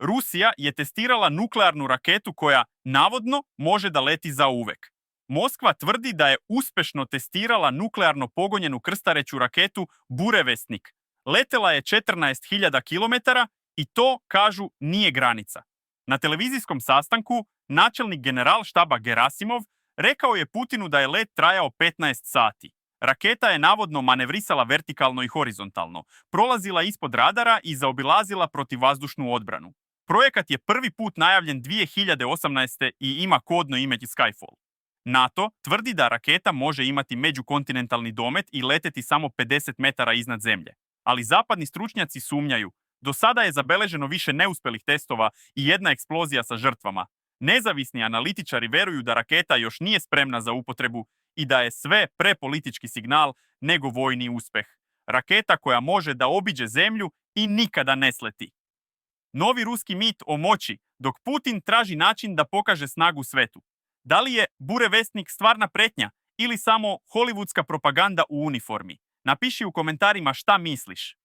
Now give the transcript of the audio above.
Rusija je testirala nuklearnu raketu koja, navodno, može da leti zauvek. Moskva tvrdi da je uspešno testirala nuklearno pogonjenu krstareću raketu Burevestnik. Letela je 14.000 km i to, kažu, nije granica. Na televizijskom sastanku načelnik generalštaba Gerasimov rekao je Putinu da je let trajao 15 sati. Raketa je navodno manevrisala vertikalno i horizontalno, prolazila ispod radara i zaobilazila protivvazdušnu odbranu. Projekat je prvi put najavljen 2018. i ima kodno ime Skyfall. NATO tvrdi da raketa može imati međukontinentalni domet i leteti samo 50 metara iznad zemlje. Ali zapadni stručnjaci sumnjaju. Do sada je zabeleženo više neuspelih testova i jedna eksplozija sa žrtvama. Nezavisni analitičari veruju da raketa još nije spremna za upotrebu i da je sve prepolitički signal nego vojni uspeh. Raketa koja može da obiđe zemlju i nikada ne sleti. Novi ruski mit o moći, dok Putin traži način da pokaže snagu svetu. Da li je Burevestnik stvarna pretnja ili samo hollywoodska propaganda u uniformi? Napiši u komentarima šta misliš.